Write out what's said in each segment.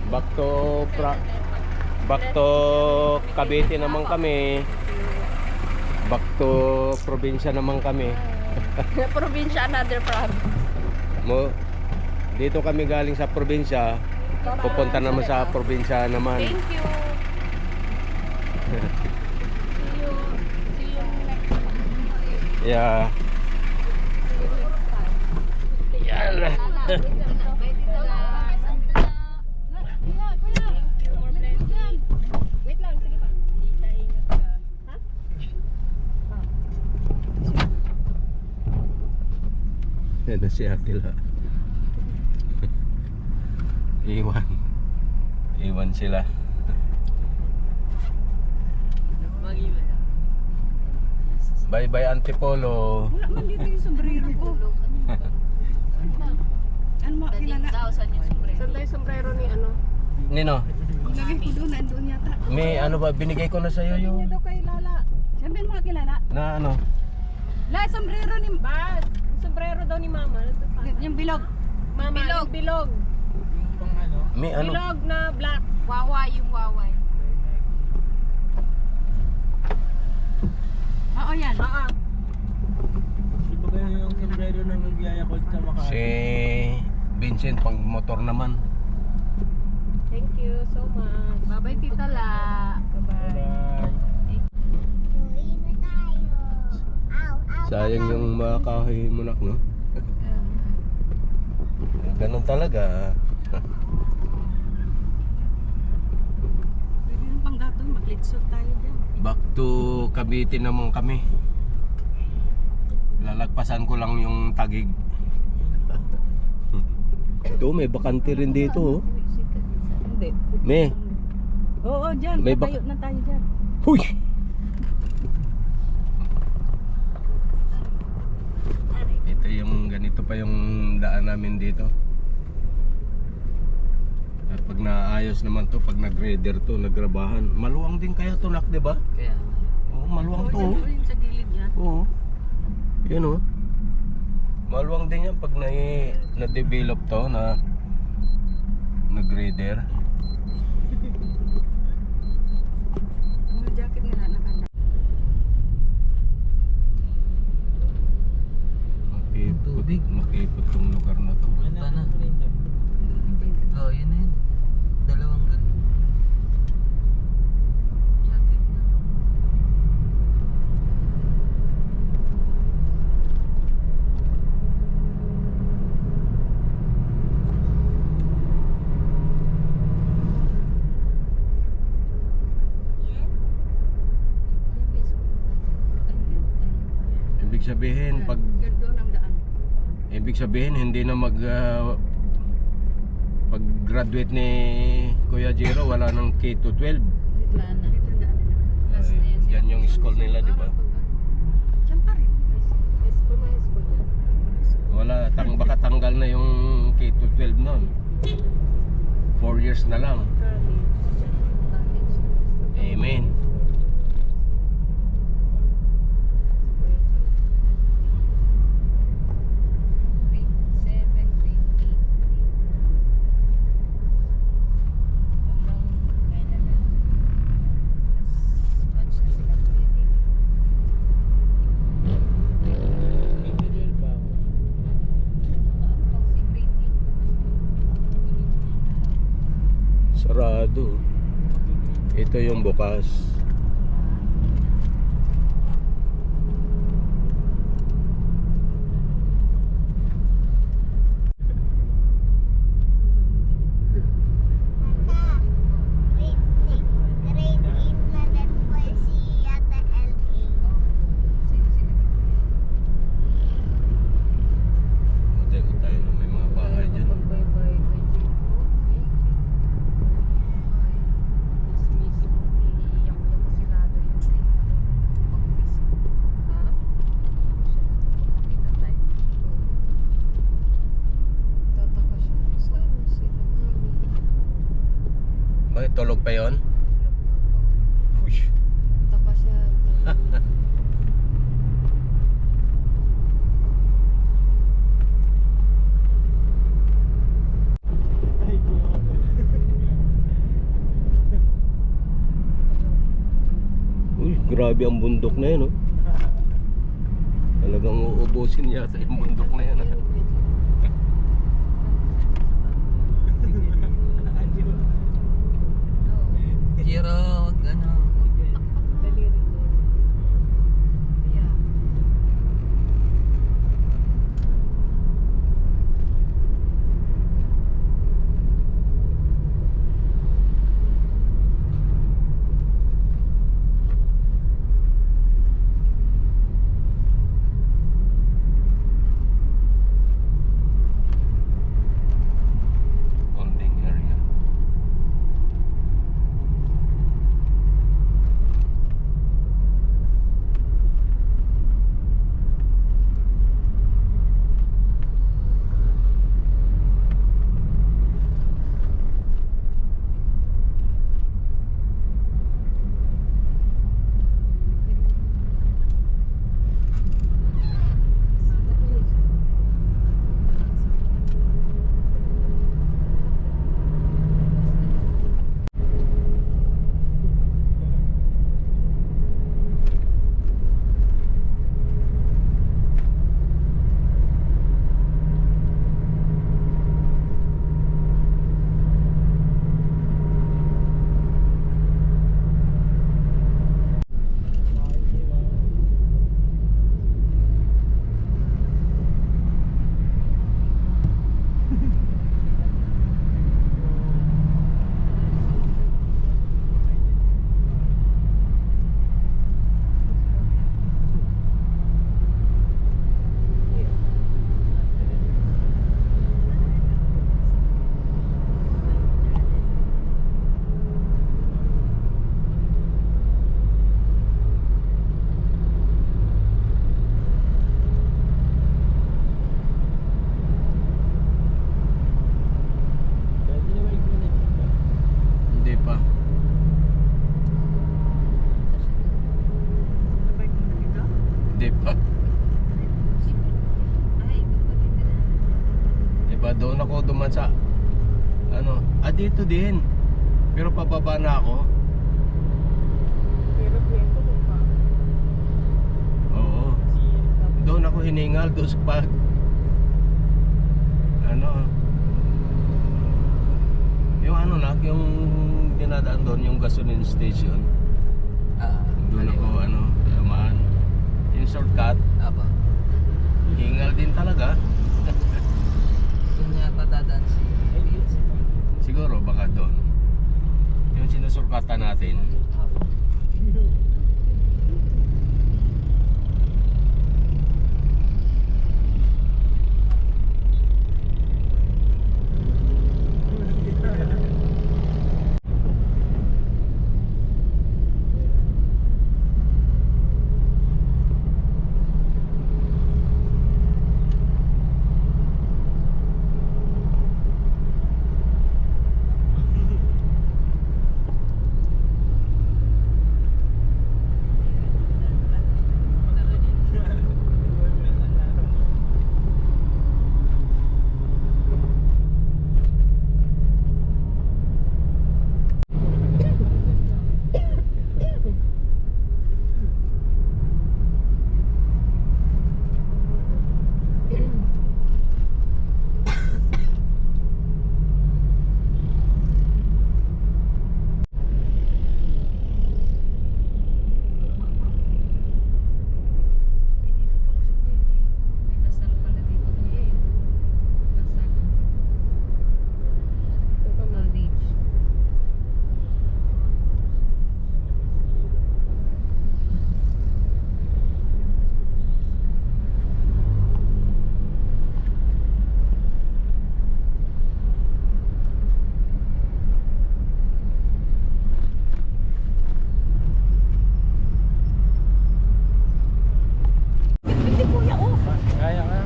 Back to back to Cavite naman kami. Back to probinsya naman kami. Probinsya, another province. Dito kami galing sa probinsya. Pupunta naman sa probinsya naman. Thank you. See you next time. Yeah. Yan. Wait lang, sige pa. Ingat ka. Ha? Yan na si Atila. Iwan sila. Bye bye Antipolo. Wala man dito yung sombrero ko. Ano makilala? Saan tayo sombrero ni ano? Nino, Lagay ko doon, nandoon yata. may ano ba binigay ko na sa iyo Sabi niya yung daw kay Lala. Sabi mo makilala? na ano? La, sombrero ni... Ba, sombrero daw ni Mama. Yung bilog. Mama, yung bilog. May ano? Bilog na black. Wawa, yung waway. Oo, yan. Oo. Iba kayo yung sombrero na nagyayakot sa Makati. Si Vincent pang motor naman. Thank you so much. Bye-bye, Tita La. Bye-bye. Sayang yung mga kahoy munak, no? Ganun talaga. Pwede rin pang gato, maglitsot tayo dyan. Back to Cavite naman kami. Lalagpasan ko lang yung Tagig. Ito, may bakante rin dito, oh. Hindi. May. Oo, dyan. May Tayo na tayo dyan. Huy! Ito yung ganito pa yung daan namin dito. At pag naayos naman to, pag nag-grader to, nagrabahan, maluwang din kaya to, nak, di ba? Kaya, Oo, maluwang Oo, to. dyan. Oh. Oo, yung sa gilid yan. Oo. Yun, oh. Maluwang din yan pag na-develop to, na nag-grader. Yung jacket nila nakanda. Makipot tong lugar na to. punta na. Oo, yun na yun. Dalawang ganun. Hatid na. Ibig sabihin, Yan doon ang daan. hindi na pag-graduate ni Kuya Jero, wala nang K-12. Wala na. Dito ang daan nila. Yan yung school nila, di ba? Diyan pa rin. Wala, baka tanggal na yung K-12 noon. 4 years na lang. Amen. Sarado. Ito yung bukas. Tayo na may mga bahay dyan. Bakit tulog pa yon? Uy. grabe ang bundok na yun, oh. Talagang uubusin yata yung bundok na yan, ah. Pero, wag ano. Daliri mo. Yeah. Bonding area. Hindi pa. Sabay ko na dito. Hindi pa. Ay, iba pa din nila. Diba doon ako duman sa ano, dito din. Pero pababa na ako. Pero kwento mo pa. Oo. Doon ako hiningal doon sa pag ano, yung ano na, yung dinadaan doon, yung gasoline station. Doon ako ano, dumaan. Yung shortcut, Apa. hingal din talaga. Doon niya patadaan si Vince. Siguro baka doon. Yung sinusurkatan natin.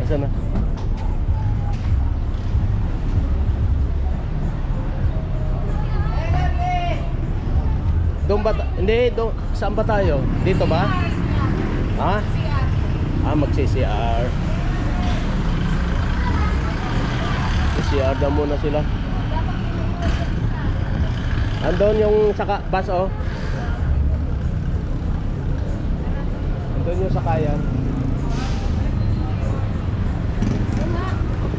Asan na? Doon ba? Hindi, doon. Saan ba tayo? Dito ba? Ha? Mag-CCR. CCR daw muna sila. Andun yung saka bus, oh. Doon yung sakayan. Wala.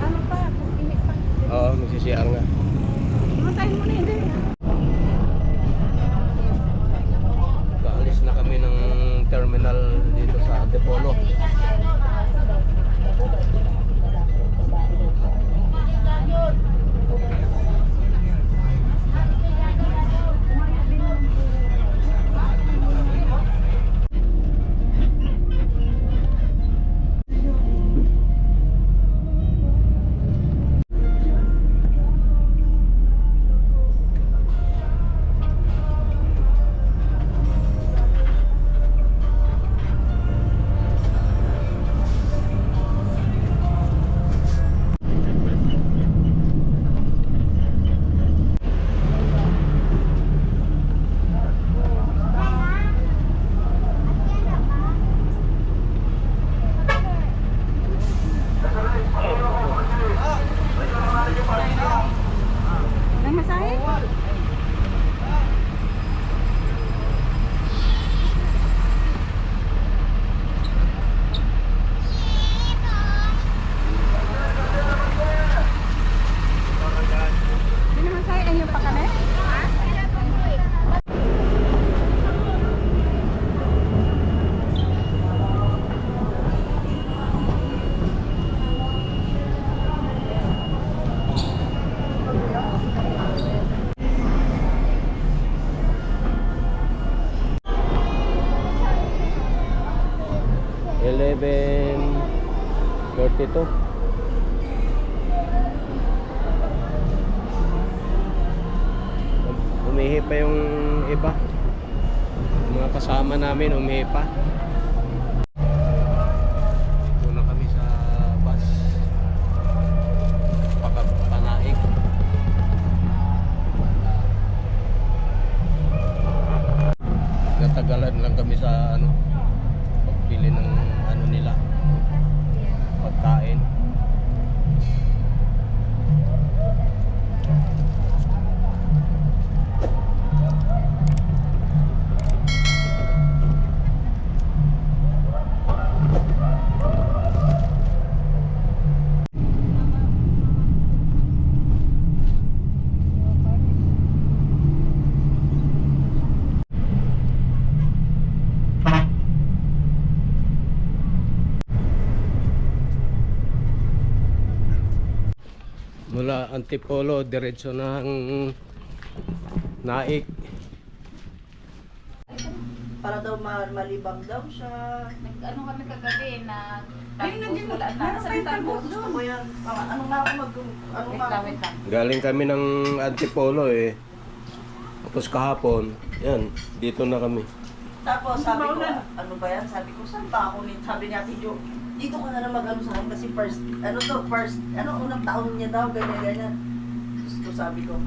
Ano pa? Kung init pa. Oo, magsisiyar nga. Matayin mo na hindi. Kaalis na kami ng terminal dito sa Antipolo. May masahe? Hindi naman sahe. Ayun pa kami? $11.32. Umihi pa yung iba. Yung mga kasama namin umihi pa. Dito na kami sa bus. Panaig. Natagalan lang kami sa pagbili ng nila, pagkain. Mula Antipolo, diretso ng Naik. Para daw malibang daw siya. Nag-ano kami kagabi na Ay, talbos, wala na. meron Sa tayong talbos. Gusto ko yan. Ano nga ako Wait lang, wait lang. Galing kami ng Antipolo eh. Tapos kahapon, yan, dito na kami. Tapos sabi ko, ano ba yan? Sabi ko, saan ba ako? Sabi niya, Tijo, dito ka na lang mag-ano sa akin kasi unang taon niya daw, ganyan-ganyan. Gusto sabi ko,